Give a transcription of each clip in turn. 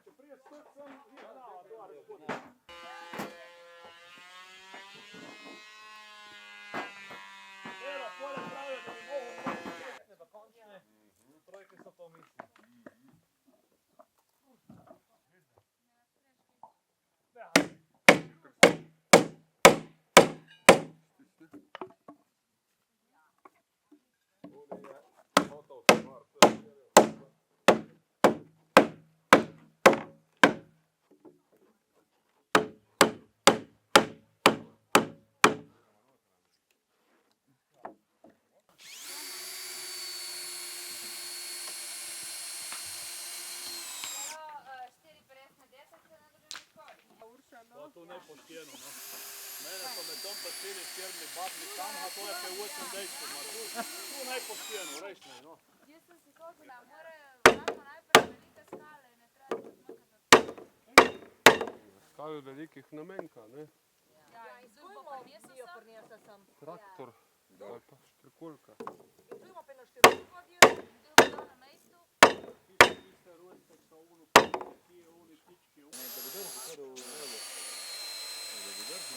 če prijeti stot sem, vi znava, to je razpod. Evo, poleg pravijo, da bi mogo čestne do končne, trojke so to misli. To je nepošteno, no. Mene so med tom pasili s kjermi babni tam, a to je pe 8 dejstvo, ma tu nepošteno, reš ne, no. Jaz sem si hočela, moramo najprej velike skale, ne treba zmakati. Skale velikih namenka, ne? Ja, in tu bo prinesla sem. Traktor, ali pa štrikulka. In tu ima pa na štiri vodje. In tu bo na mestu. Tiste rojste so ono ki je oni tički. Ne, da bi dobro kar v vrlo. Da bi drži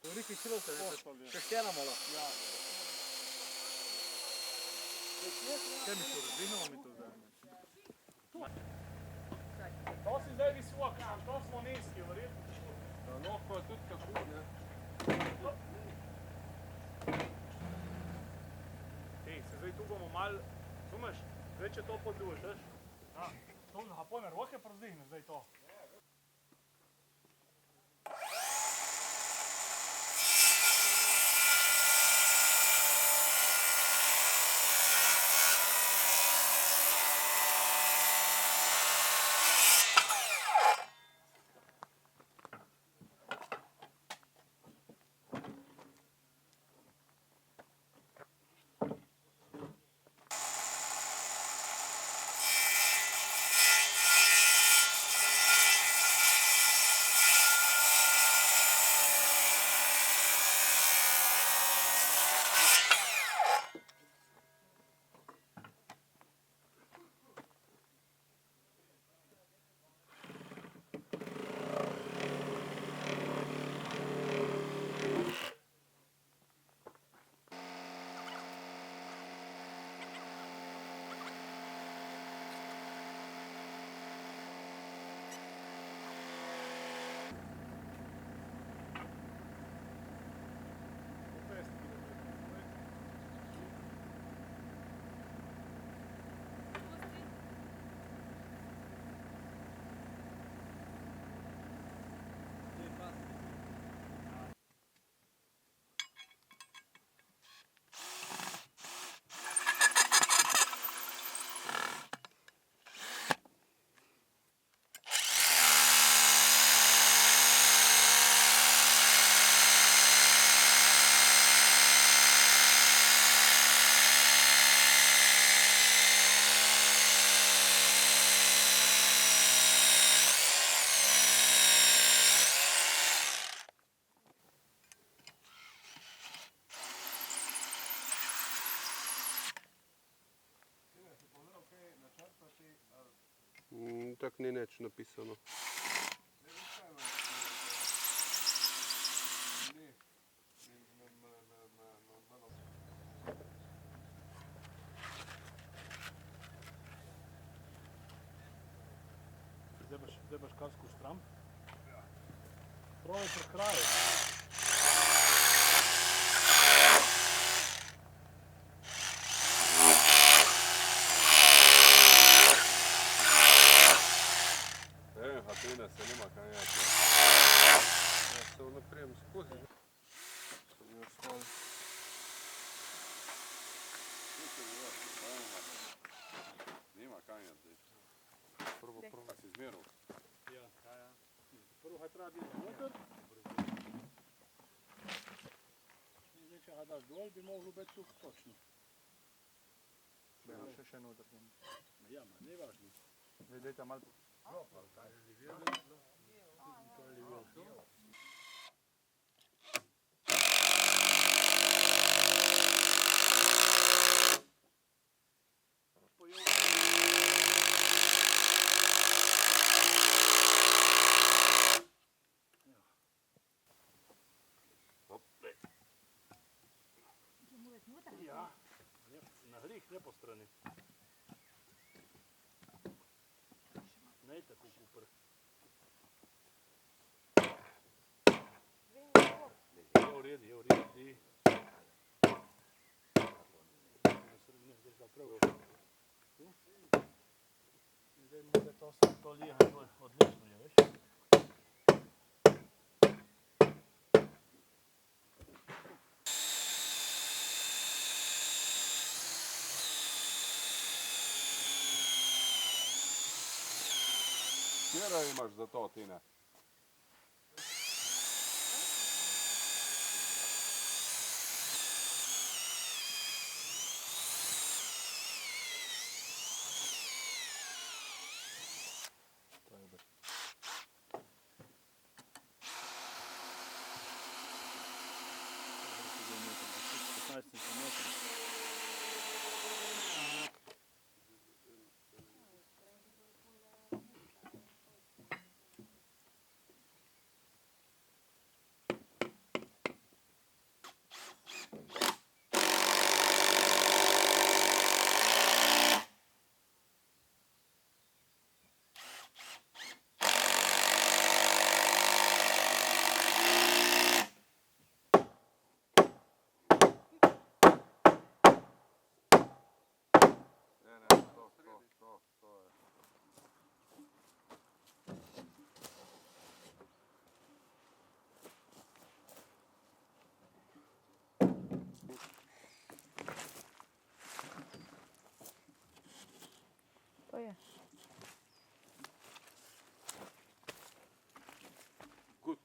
to je neki kilo se še štena malo. Ja. Kaj mi to razvihnemo mi to zdaj? To si zdaj visok, to smo nizki, verjetno. Lahko je tudi tako, ne? Ej, se zdaj tu bomo malo, razumeš, zdaj če to podluš, veš? To ga pojme roke prozdigne zdaj to. Tak ni nič napisano. Zdaj boš kar skozi stran? Ja. Pravi pri kraju. Hatena se nima kaj jati. Ja se naprijem skozi. Nima kaj jati. Prvo. A si zmeral? Ja. Prvo kaj treba biti noter. Zdaj, če ga daš dol, bi moglo biti tu točno. Še noter. Ja, ne važno. Zdaj, dajte malo tih nepostranih. Ne tako kupr. Je u redi. Ne, gdje zapravo. Tu? Gdje može to sve to lijehanje, odlično je, veš? Kjera imaš za to, Tina? Treba. 15 cm. To je. To je. Good.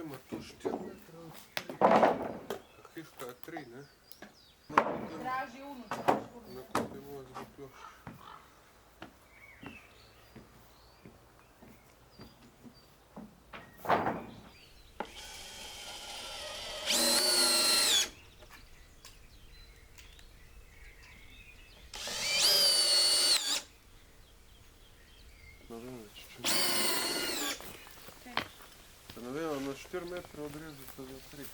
Ima tu 4 metra od 3. Hiška je 3, ne? Traži unutra. Na koji bi mogla zbog još. На 4 метра одрізати за 3.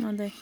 No daj.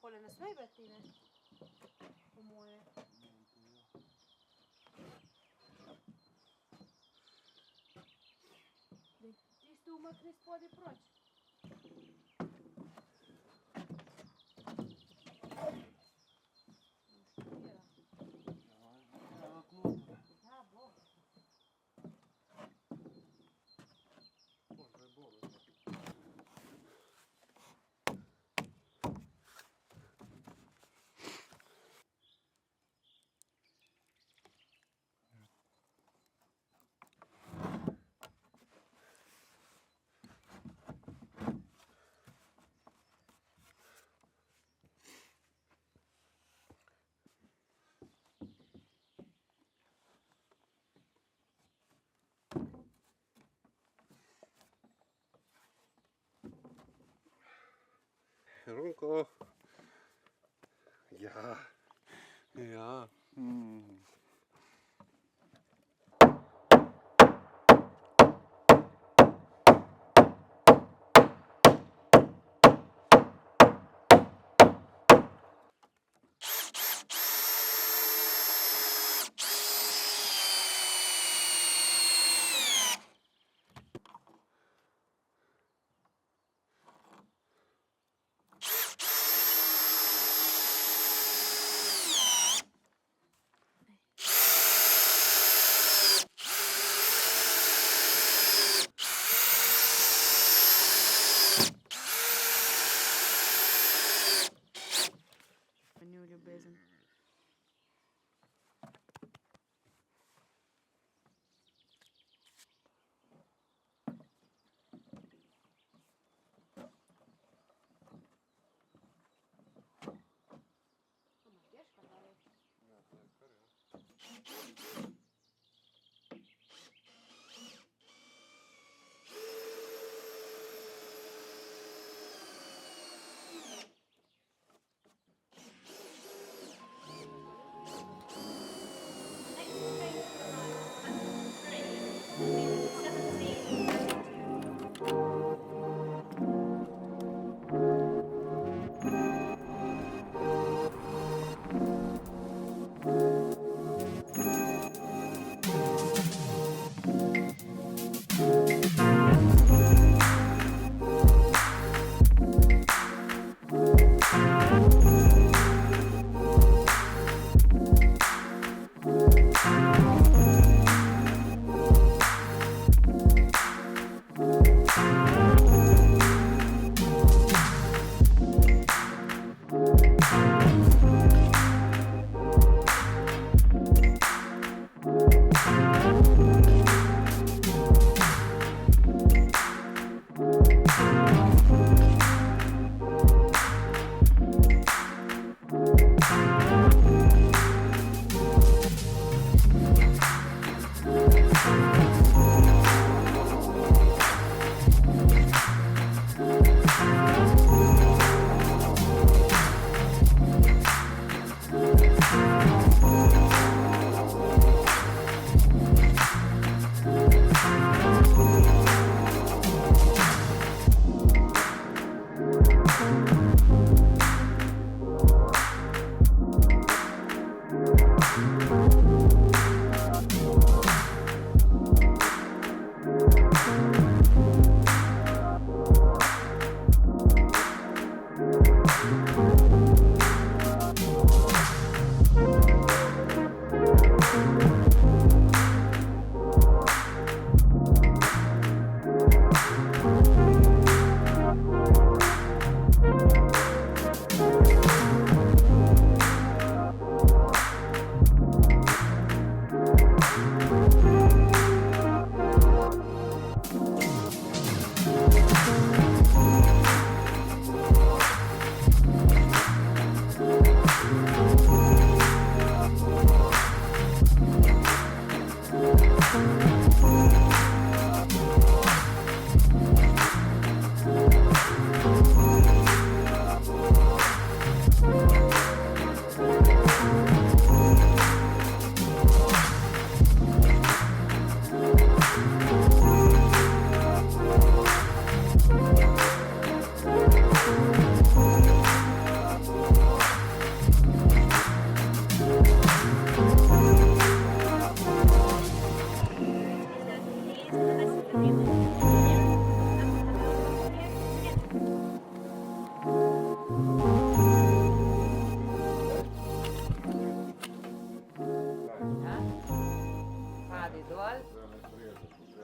Polje ne sme biti, ne? Po moje. Ti ste umakni spodi proč. Ja, bo.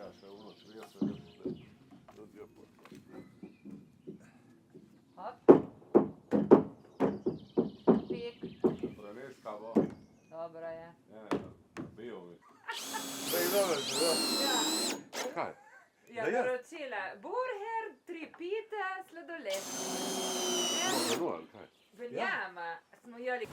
Ja, še ono 30, da ti je pa. Hop. Pik. Preneska bo. Dobro je. Ne, bil mi. Zdaj dobro, Ja. Kaj? Ja, Da je. naročila. Burger, 3 pite, sladoled. Smo za nul, ali kaj? Veljama smo jeli.